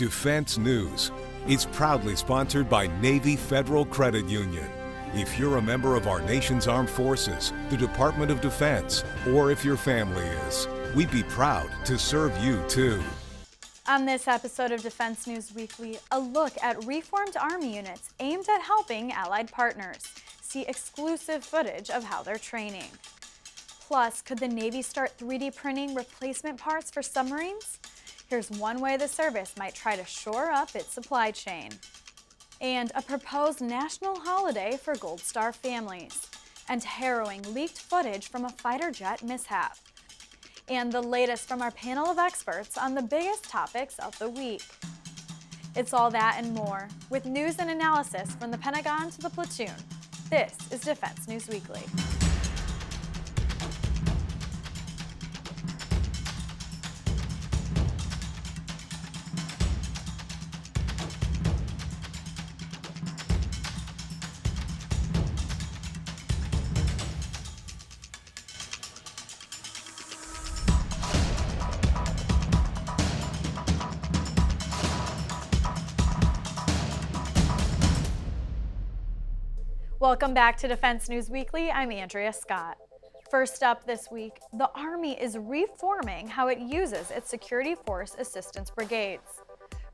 Defense News. It's proudly sponsored by Navy Federal Credit Union. If you're a member of our nation's armed forces, the Department of Defense, or if your family is, we'd be proud to serve you too. On this episode of Defense News Weekly, a look at reformed Army units aimed at helping Allied partners. See exclusive footage of how they're training. Plus, could the Navy start 3D printing replacement parts for submarines? Here's one way the service might try to shore up its supply chain. And a proposed national holiday for Gold Star families. And harrowing leaked footage from a fighter jet mishap. And the latest from our panel of experts on the biggest topics of the week. It's all that and more, with news and analysis from the Pentagon to the platoon. This is Defense News Weekly. Welcome back to Defense News Weekly. I'm Andrea Scott. First up this week, the Army is reforming how it uses its Security Force Assistance Brigades.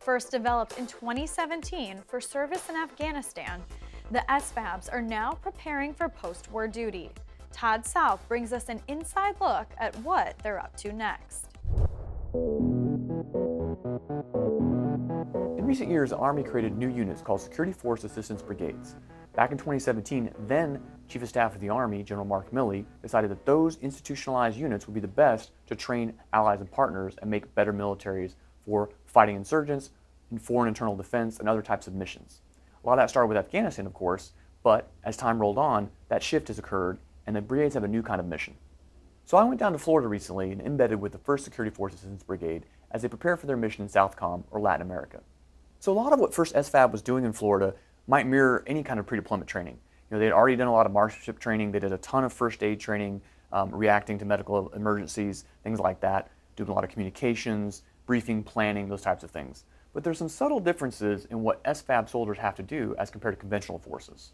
First developed in 2017 for service in Afghanistan, the SFABs are now preparing for post-war duty. Todd South brings us an inside look at what they're up to next. In recent years, the Army created new units called Security Force Assistance Brigades. Back in 2017, then Chief of Staff of the Army, General Mark Milley, decided that those institutionalized units would be the best to train allies and partners and make better militaries for fighting insurgents, in foreign internal defense, and other types of missions. A lot of that started with Afghanistan, of course, but as time rolled on, that shift has occurred, and the brigades have a new kind of mission. So I went down to Florida recently and embedded with the 1st Security Force Assistance Brigade as they prepare for their mission in SOUTHCOM, or Latin America. So a lot of what 1st SFAB was doing in Florida might mirror any kind of pre-deployment training. They had already done a lot of marksmanship training, they did a ton of first aid training, reacting to medical emergencies, things like that, doing a lot of communications, briefing, planning, those types of things. But there's some subtle differences in what SFAB soldiers have to do as compared to conventional forces.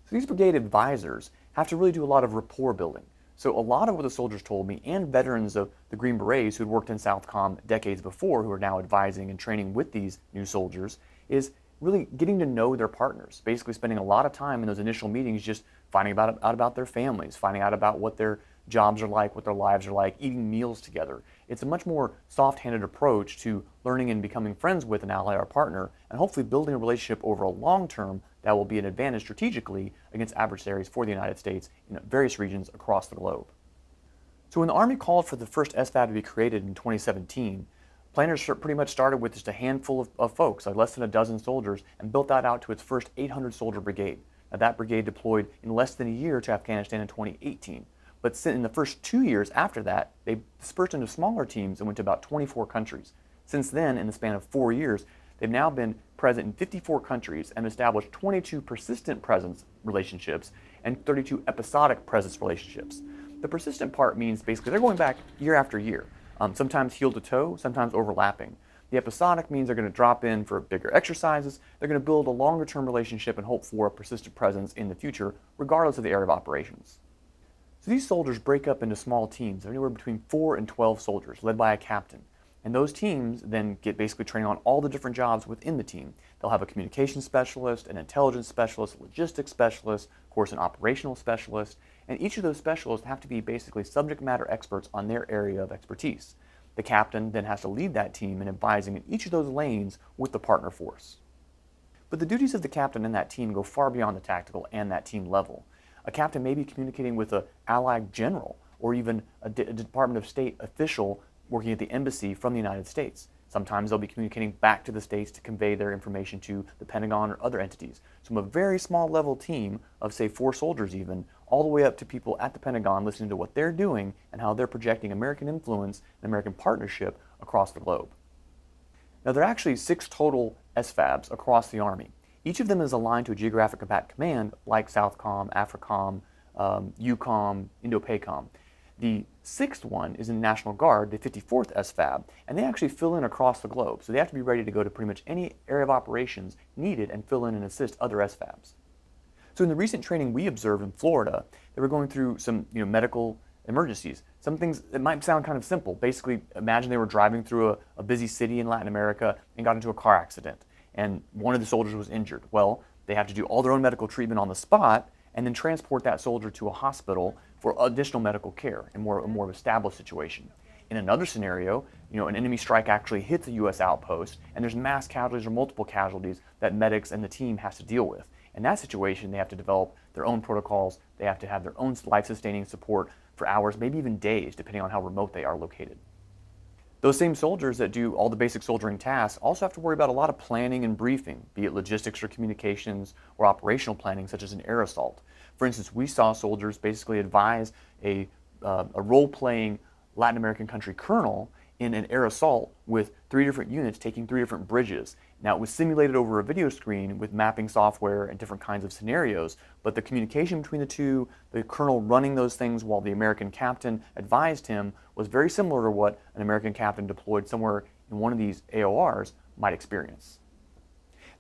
So these brigade advisors have to really do a lot of rapport building. So a lot of what the soldiers told me, and veterans of the Green Berets who had worked in SOUTHCOM decades before, who are now advising and training with these new soldiers, is really getting to know their partners, basically spending a lot of time in those initial meetings just finding out about their families, finding out about what their jobs are like, what their lives are like, eating meals together. It's a much more soft-handed approach to learning and becoming friends with an ally or partner, and hopefully building a relationship over a long term that will be an advantage strategically against adversaries for the United States in various regions across the globe. So when the Army called for the first SFAB to be created in 2017, planners pretty much started with just a handful of folks, like less than a dozen soldiers, and built that out to its first 800-soldier brigade. Now, that brigade deployed in less than a year to Afghanistan in 2018. But in the first 2 years after that, they dispersed into smaller teams and went to about 24 countries. Since then, in the span of 4 years, they've now been present in 54 countries and established 22 persistent presence relationships and 32 episodic presence relationships. The persistent part means basically they're going back year after year. Sometimes heel to toe, sometimes overlapping. The episodic means they're going to drop in for bigger exercises, they're going to build a longer term relationship and hope for a persistent presence in the future, regardless of the area of operations. So these soldiers break up into small teams, anywhere between 4 and 12 soldiers, led by a captain. And those teams then get basically training on all the different jobs within the team. They'll have a communications specialist, an intelligence specialist, a logistics specialist, of course an operational specialist, and each of those specialists have to be basically subject matter experts on their area of expertise. The captain then has to lead that team in advising in each of those lanes with the partner force. But the duties of the captain and that team go far beyond the tactical and that team level. A captain may be communicating with an allied general or even a Department of State official working at the embassy from the United States. Sometimes they'll be communicating back to the States to convey their information to the Pentagon or other entities. So from a very small level team of, say, 4 soldiers even, all the way up to people at the Pentagon listening to what they're doing and how they're projecting American influence and American partnership across the globe. Now, there are actually 6 total SFABs across the Army. Each of them is aligned to a geographic combat command like SOUTHCOM, AFRICOM, EUCOM, INDOPACOM. The sixth one is in the National Guard, the 54th SFAB, and they actually fill in across the globe. So they have to be ready to go to pretty much any area of operations needed and fill in and assist other SFABs. So in the recent training we observed in Florida, they were going through some medical emergencies. Some things that might sound kind of simple. Basically, imagine they were driving through a busy city in Latin America and got into a car accident, and one of the soldiers was injured. Well, they have to do all their own medical treatment on the spot and then transport that soldier to a hospital for additional medical care in a more established situation. In another scenario, an enemy strike actually hits a U.S. outpost and there's mass casualties or multiple casualties that medics and the team has to deal with. In that situation, they have to develop their own protocols. They have to have their own life-sustaining support for hours, maybe even days, depending on how remote they are located. Those same soldiers that do all the basic soldiering tasks also have to worry about a lot of planning and briefing, be it logistics or communications or operational planning, such as an air assault. For instance, we saw soldiers basically advise a role-playing Latin American country colonel in an air assault with 3 different units taking 3 different bridges. Now, it was simulated over a video screen with mapping software and different kinds of scenarios, but the communication between the two, the colonel running those things while the American captain advised him, was very similar to what an American captain deployed somewhere in one of these AORs might experience.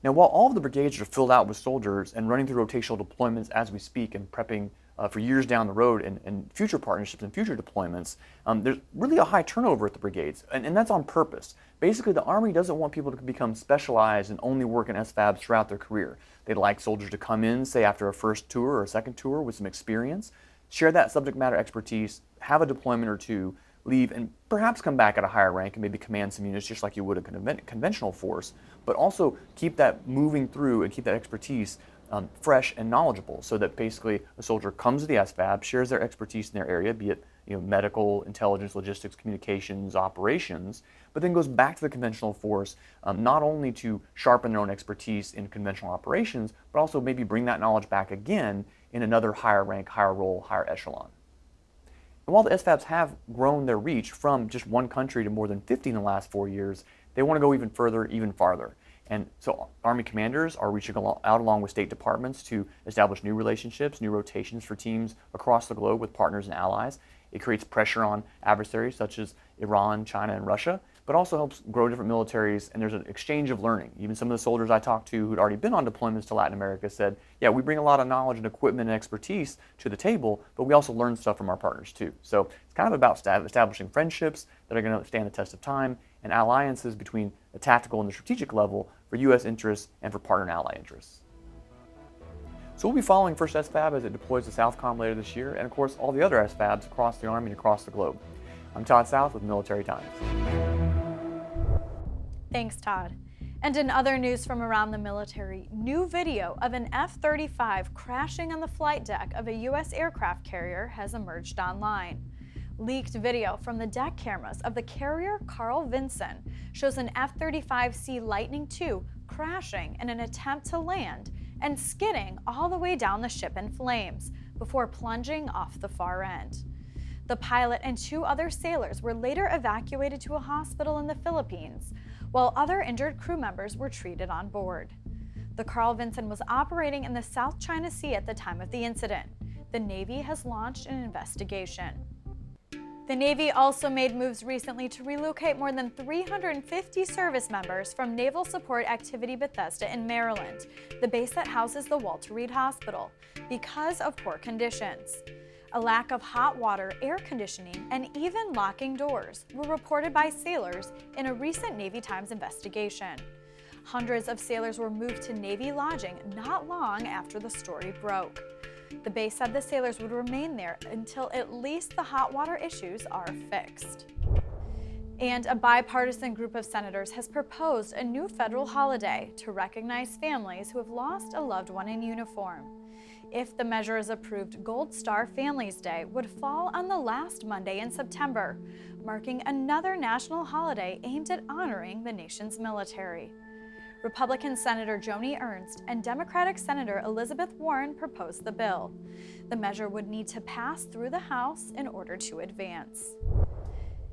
Now, while all of the brigades are filled out with soldiers and running through rotational deployments as we speak and prepping for years down the road and future partnerships and future deployments, there's really a high turnover at the brigades, and that's on purpose. Basically, the Army doesn't want people to become specialized and only work in SFABs throughout their career. They'd like soldiers to come in, say after a first tour or a second tour with some experience, share that subject matter expertise, have a deployment or two, leave, and perhaps come back at a higher rank and maybe command some units just like you would a conventional force, but also keep that moving through and keep that expertise fresh and knowledgeable, so that basically a soldier comes to the SFAB, shares their expertise in their area, be it medical, intelligence, logistics, communications, operations, but then goes back to the conventional force, not only to sharpen their own expertise in conventional operations, but also maybe bring that knowledge back again in another higher rank, higher role, higher echelon. And while the SFABs have grown their reach from just one country to more than 50 in the last 4 years, they want to go even further, even farther. And so Army commanders are reaching out along with state departments to establish new relationships, new rotations for teams across the globe with partners and allies. It creates pressure on adversaries such as Iran, China, and Russia, but also helps grow different militaries, and there's an exchange of learning. Even some of the soldiers I talked to who'd already been on deployments to Latin America said, yeah, we bring a lot of knowledge and equipment and expertise to the table, but we also learn stuff from our partners too. So it's kind of about establishing friendships that are going to stand the test of time, and alliances between the tactical and the strategic level for U.S. interests and for partner and ally interests. So we'll be following 1st SFAB as it deploys to SOUTHCOM later this year, and of course all the other SFABs across the Army and across the globe. I'm Todd South with Military Times. Thanks, Todd. And in other news from around the military, new video of an F-35 crashing on the flight deck of a U.S. aircraft carrier has emerged online. Leaked video from the deck cameras of the carrier Carl Vinson shows an F-35C Lightning II crashing in an attempt to land and skidding all the way down the ship in flames before plunging off the far end. The pilot and 2 other sailors were later evacuated to a hospital in the Philippines, while other injured crew members were treated on board. The Carl Vinson was operating in the South China Sea at the time of the incident. The Navy has launched an investigation. The Navy also made moves recently to relocate more than 350 service members from Naval Support Activity Bethesda in Maryland, the base that houses the Walter Reed Hospital, because of poor conditions. A lack of hot water, air conditioning, and even locking doors were reported by sailors in a recent Navy Times investigation. Hundreds of sailors were moved to Navy lodging not long after the story broke. The base said the sailors would remain there until at least the hot water issues are fixed. And a bipartisan group of senators has proposed a new federal holiday to recognize families who have lost a loved one in uniform. If the measure is approved, Gold Star Families Day would fall on the last Monday in September, marking another national holiday aimed at honoring the nation's military. Republican Senator Joni Ernst and Democratic Senator Elizabeth Warren proposed the bill. The measure would need to pass through the House in order to advance.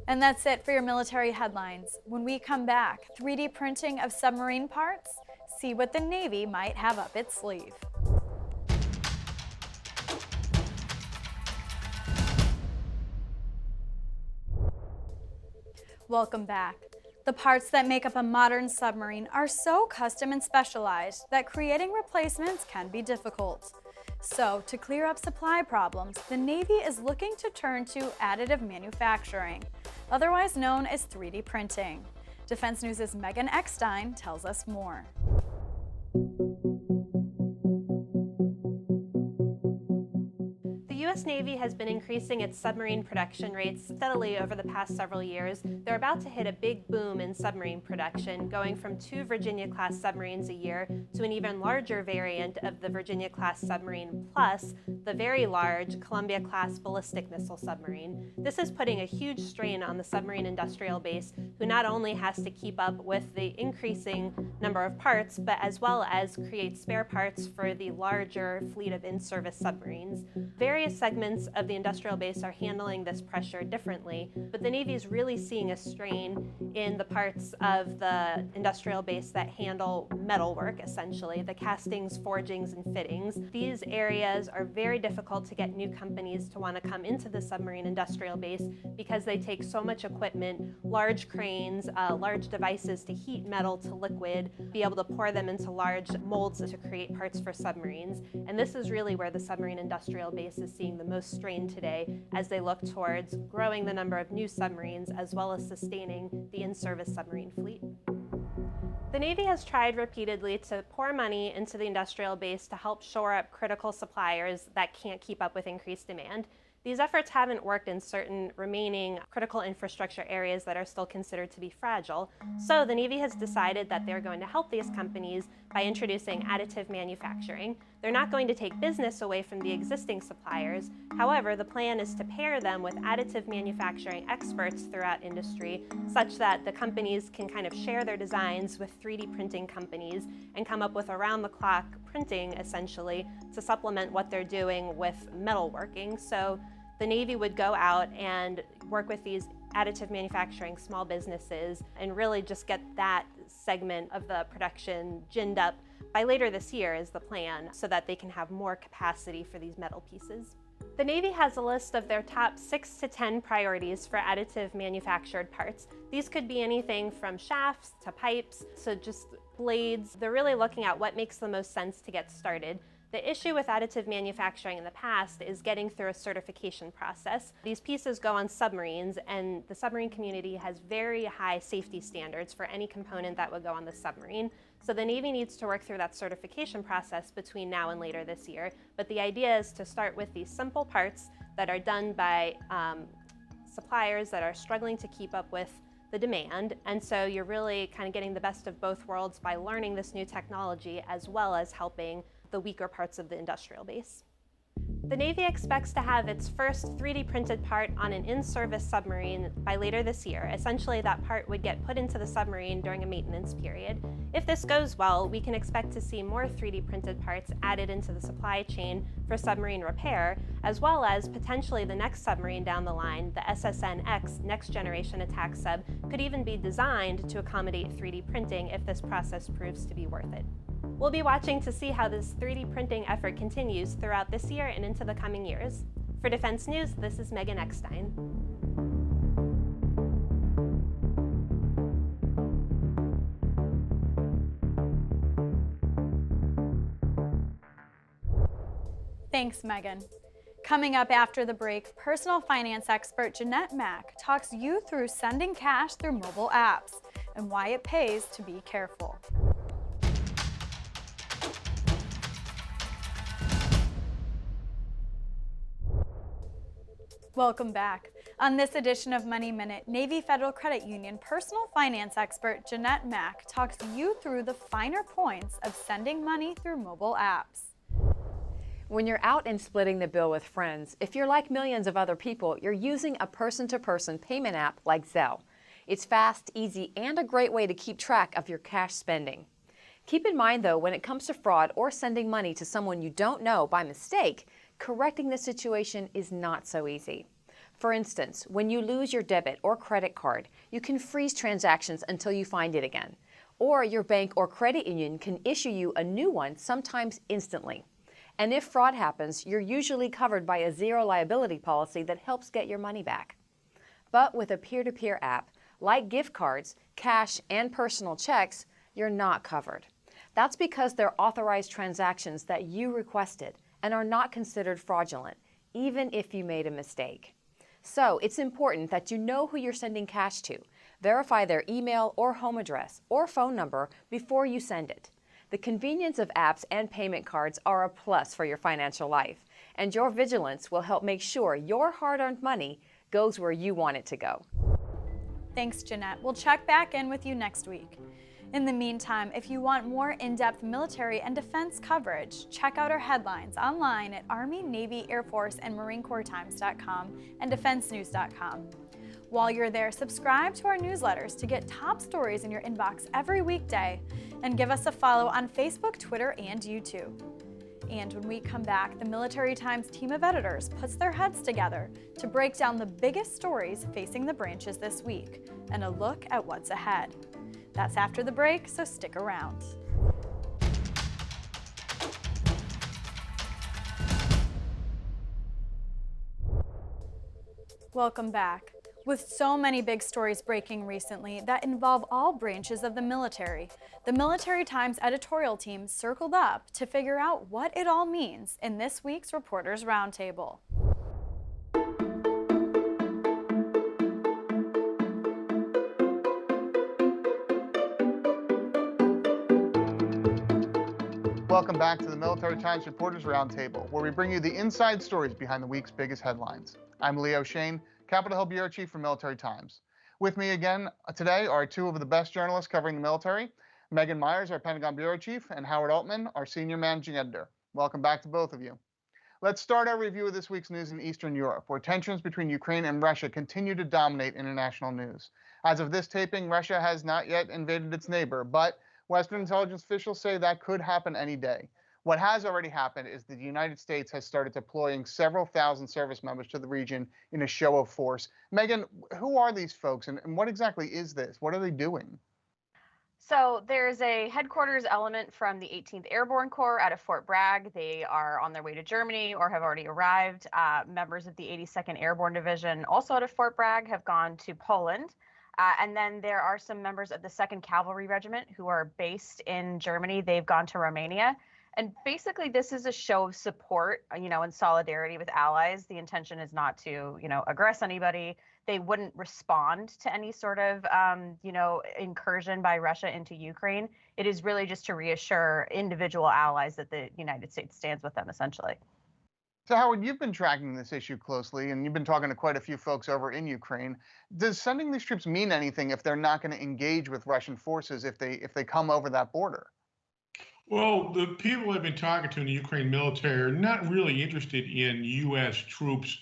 And that's it for your military headlines. When we come back, 3D printing of submarine parts? See what the Navy might have up its sleeve. Welcome back. The parts that make up a modern submarine are so custom and specialized that creating replacements can be difficult. So, to clear up supply problems, the Navy is looking to turn to additive manufacturing, otherwise known as 3D printing. Defense News' Megan Eckstein tells us more. The U.S. Navy has been increasing its submarine production rates steadily over the past several years. They're about to hit a big boom in submarine production, going from 2 Virginia-class submarines a year to an even larger variant of the Virginia-class submarine plus the very large Columbia-class ballistic missile submarine. This is putting a huge strain on the submarine industrial base, who not only has to keep up with the increasing number of parts, but as well as create spare parts for the larger fleet of in-service submarines. Various segments of the industrial base are handling this pressure differently, but the Navy is really seeing a strain in the parts of the industrial base that handle metalwork, essentially, the castings, forgings, and fittings. These areas are very difficult to get new companies to want to come into the submarine industrial base because they take so much equipment, large cranes, large devices to heat metal to liquid, be able to pour them into large molds to create parts for submarines. And this is really where the submarine industrial base is seeing the most strain today as they look towards growing the number of new submarines as well as sustaining the in-service submarine fleet. The Navy has tried repeatedly to pour money into the industrial base to help shore up critical suppliers that can't keep up with increased demand. These efforts haven't worked in certain remaining critical infrastructure areas that are still considered to be fragile. So the Navy has decided that they're going to help these companies by introducing additive manufacturing. They're not going to take business away from the existing suppliers. However, the plan is to pair them with additive manufacturing experts throughout industry, such that the companies can kind of share their designs with 3D printing companies and come up with around-the-clock printing, essentially, to supplement what they're doing with metalworking. So the Navy would go out and work with these additive manufacturing small businesses and really just get that segment of the production ginned up by later this year is the plan, so that they can have more capacity for these metal pieces. The Navy has a list of their top 6 to 10 priorities for additive manufactured parts. These could be anything from shafts to pipes to just blades. They're really looking at what makes the most sense to get started. The issue with additive manufacturing in the past is getting through a certification process. These pieces go on submarines, and the submarine community has very high safety standards for any component that would go on the submarine. So the Navy needs to work through that certification process between now and later this year. But the idea is to start with these simple parts that are done by suppliers that are struggling to keep up with the demand. And so you're really kind of getting the best of both worlds by learning this new technology as well as helping the weaker parts of the industrial base. The Navy expects to have its first 3D printed part on an in-service submarine by later this year. Essentially, that part would get put into the submarine during a maintenance period. If this goes well, we can expect to see more 3D printed parts added into the supply chain for submarine repair, as well as potentially the next submarine down the line, the SSN-X Next Generation Attack Sub, could even be designed to accommodate 3D printing if this process proves to be worth it. We'll be watching to see how this 3D printing effort continues throughout this year and into the coming years. For Defense News, this is Megan Eckstein. Thanks, Megan. Coming up after the break, personal finance expert Jeanette Mack talks you through sending cash through mobile apps and why it pays to be careful. Welcome back. On this edition of Money Minute, Navy Federal Credit Union personal finance expert Jeanette Mack talks you through the finer points of sending money through mobile apps. When you're out and splitting the bill with friends, if you're like millions of other people, you're using a person-to-person payment app like Zelle. It's fast, easy, and a great way to keep track of your cash spending. Keep in mind, though, when it comes to fraud or sending money to someone you don't know by mistake, correcting the situation is not so easy. For instance, when you lose your debit or credit card, you can freeze transactions until you find it again. Or your bank or credit union can issue you a new one, sometimes instantly. And if fraud happens, you're usually covered by a zero liability policy that helps get your money back. But with a peer-to-peer app, Like gift cards, cash, and personal checks, you're not covered. That's because they're authorized transactions that you requested and are not considered fraudulent, even if you made a mistake. So it's important that you know who you're sending cash to. Verify their email or home address or phone number before you send it. The convenience of apps and payment cards are a plus for your financial life, and your vigilance will help make sure your hard-earned money goes where you want it to go. Thanks, Jeanette. We'll check back in with you next week. In the meantime, if you want more in-depth military and defense coverage, check out our headlines online at Army, Navy, Air Force, and Marine Corps Times.com and DefenseNews.com. While you're there, subscribe to our newsletters to get top stories in your inbox every weekday, and give us a follow on Facebook, Twitter, and YouTube. And when we come back, the Military Times team of editors puts their heads together to break down the biggest stories facing the branches this week and a look at what's ahead. That's after the break, so stick around. Welcome back. With so many big stories breaking recently that involve all branches of the military, the Military Times editorial team circled up to figure out what it all means in this week's Reporters Roundtable. Welcome back to the Military Times Reporters Roundtable, where we bring you the inside stories behind the week's biggest headlines. I'm Leo Shane, Capitol Hill Bureau Chief for Military Times. With me again today are two of the best journalists covering the military, Megan Myers, our Pentagon Bureau Chief, and Howard Altman, our Senior Managing Editor. Welcome back to both of you. Let's start our review of this week's news in Eastern Europe, where tensions between Ukraine and Russia continue to dominate international news. As of this taping, Russia has not yet invaded its neighbor, but Western intelligence officials say that could happen any day. What has already happened is that the United States has started deploying several thousand service members to the region in a show of force. Megan, who are these folks and what exactly is this? What are they doing? So there's a headquarters element from the 18th Airborne Corps out of Fort Bragg. They are on their way to Germany or have already arrived. Members of the 82nd Airborne Division, also out of Fort Bragg, have gone to Poland. And then there are some members of the 2nd Cavalry Regiment who are based in Germany. They've gone to Romania. And basically, this is a show of support, and solidarity with allies. The intention is not to, aggress anybody. They wouldn't respond to any sort of, incursion by Russia into Ukraine. It is really just to reassure individual allies that the United States stands with them, essentially. So, Howard, you've been tracking this issue closely, and you've been talking to quite a few folks over in Ukraine. Does sending these troops mean anything if they're not going to engage with Russian forces if they come over that border? Well, the people I've been talking to in the Ukraine military are not really interested in U.S. troops'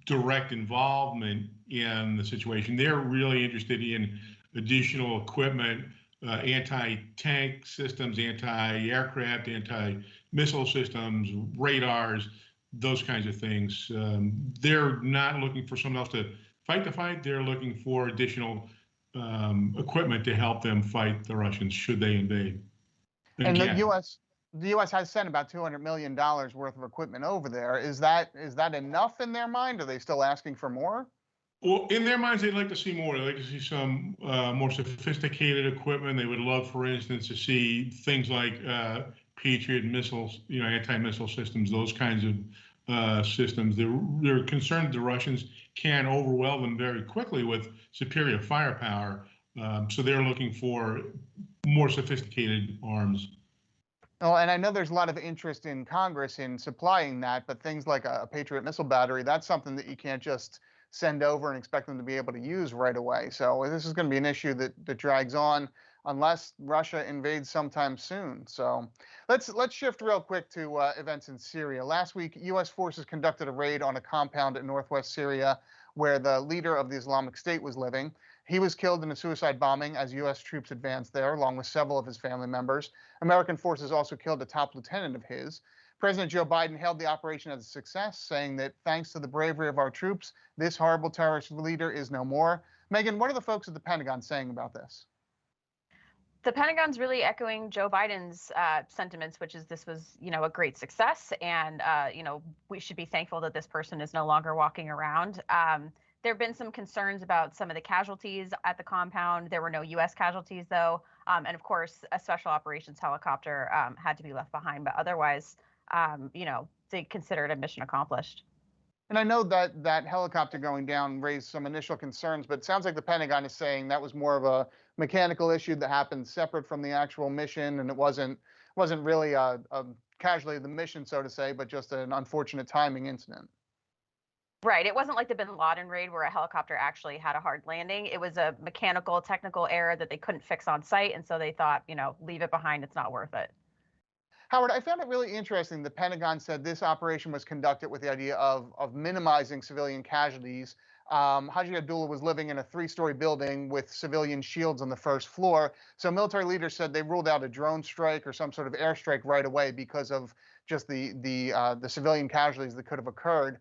direct involvement in the situation. They're really interested in additional equipment, anti-tank systems, anti-aircraft, anti-missile systems, radars, those kinds of things. They're not looking for someone else to fight the fight. They're looking for additional equipment to help them fight the Russians should they invade. And the U.S. has sent about $200 million worth of equipment over there. Is that enough in their mind? Are they still asking for more? Well, in their minds, they'd like to see more. They'd like to see some more sophisticated equipment. They would love, for instance, to see things like Patriot missiles, anti-missile systems, those kinds of systems. They're concerned the Russians can overwhelm them very quickly with superior firepower. So they're looking for more sophisticated arms. Oh, and I know there's a lot of interest in Congress in supplying that, but things like a Patriot missile battery, that's something that you can't just send over and expect them to be able to use right away. So this is going to be an issue that drags on unless Russia invades sometime soon. So let's shift real quick to events in Syria. Last week, U.S. forces conducted a raid on a compound in northwest Syria where the leader of the Islamic State was living. He was killed in a suicide bombing as U.S. troops advanced there, along with several of his family members. American forces also killed a top lieutenant of his. President Joe Biden hailed the operation as a success, saying that thanks to the bravery of our troops, this horrible terrorist leader is no more. Megan, what are the folks at the Pentagon saying about this? The Pentagon's really echoing Joe Biden's sentiments, which is this was, a great success. And, we should be thankful that this person is no longer walking around. There have been some concerns about some of the casualties at the compound. There were no U.S. casualties, though. And of course, a special operations helicopter had to be left behind. But otherwise, they consider it a mission accomplished. And I know that that helicopter going down raised some initial concerns, but it sounds like the Pentagon is saying that was more of a mechanical issue that happened separate from the actual mission, and it wasn't really a casualty of the mission, so to say, but just an unfortunate timing incident. Right. It wasn't like the Bin Laden raid where a helicopter actually had a hard landing. It was a mechanical, technical error that they couldn't fix on site, and so they thought, leave it behind. It's not worth it. Howard, I found it really interesting. The Pentagon said this operation was conducted with the idea of minimizing civilian casualties. Haji Abdullah was living in a 3-story building with civilian shields on the first floor. So military leaders said they ruled out a drone strike or some sort of airstrike right away because of just the civilian casualties that could have occurred.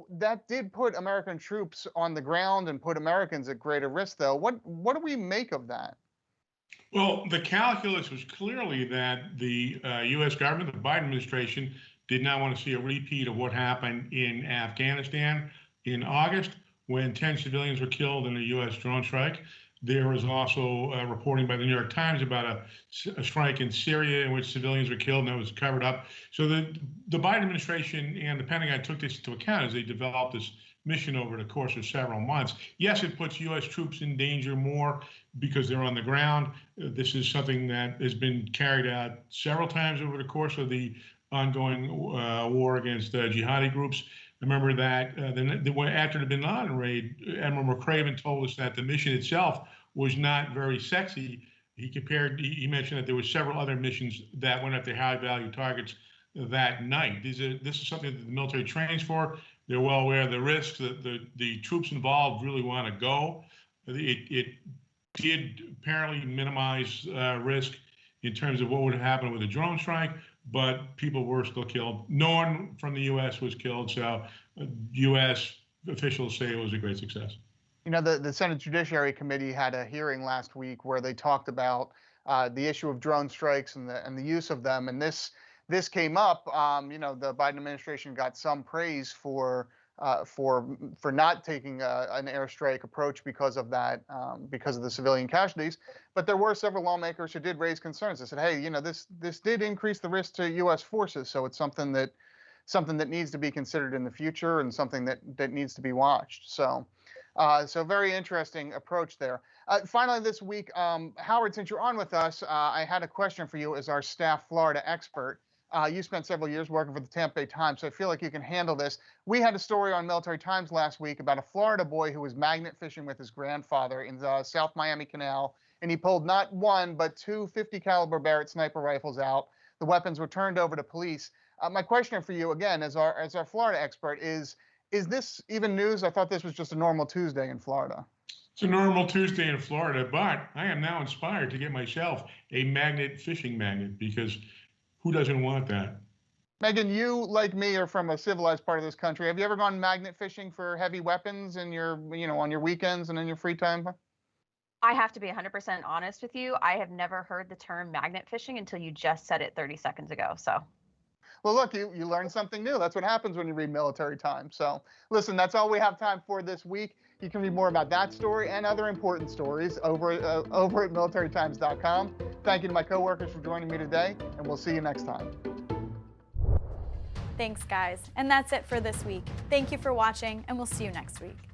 That did put American troops on the ground and put Americans at greater risk, though. What do we make of that? Well, the calculus was clearly that the U.S. government, the Biden administration, did not want to see a repeat of what happened in Afghanistan in August when 10 civilians were killed in a U.S. drone strike. There was also reporting by the New York Times about a strike in Syria in which civilians were killed, and that was covered up. So the Biden administration and the Pentagon took this into account as they developed this mission over the course of several months. Yes, it puts U.S. troops in danger more because they're on the ground. This is something that has been carried out several times over the course of the ongoing war against jihadi groups. Remember that after the Bin Laden raid, Admiral McCraven told us that the mission itself was not very sexy. He mentioned that there were several other missions that went after high-value targets that night. This is something that the military trains for. They're well aware of the risks. The troops involved really want to go. It did apparently minimize risk in terms of what would happen with a drone strike, but people were still killed. No one from the U.S. was killed, so U.S. officials say it was a great success. The Senate Judiciary Committee had a hearing last week where they talked about the issue of drone strikes and the use of them, and this came up. The Biden administration got some praise for not taking an airstrike approach because of that, because of the civilian casualties. But there were several lawmakers who did raise concerns. They said, hey, this did increase the risk to U.S. forces, so it's something that needs to be considered in the future and something that needs to be watched. So very interesting approach there. Finally, this week, Howard, since you're on with us, I had a question for you as our staff Florida expert. You spent several years working for the Tampa Bay Times, so I feel like you can handle this. We had a story on Military Times last week about a Florida boy who was magnet fishing with his grandfather in the South Miami Canal, and he pulled not one, but 2 50 caliber Barrett sniper rifles out. The weapons were turned over to police. My question for you, again, as our Florida expert, is this even news? I thought this was just a normal Tuesday in Florida. It's a normal Tuesday in Florida, but I am now inspired to get myself a magnet fishing magnet because who doesn't want that? Megan, you, like me, are from a civilized part of this country. Have you ever gone magnet fishing for heavy weapons in your, on your weekends and in your free time? I have to be 100% honest with you. I have never heard the term magnet fishing until you just said it 30 seconds ago. So. Well, look, you learned something new. That's what happens when you read Military Times. So listen, that's all we have time for this week. You can read more about that story and other important stories over at militarytimes.com. Thank you to my coworkers for joining me today, and we'll see you next time. Thanks, guys. And that's it for this week. Thank you for watching, and we'll see you next week.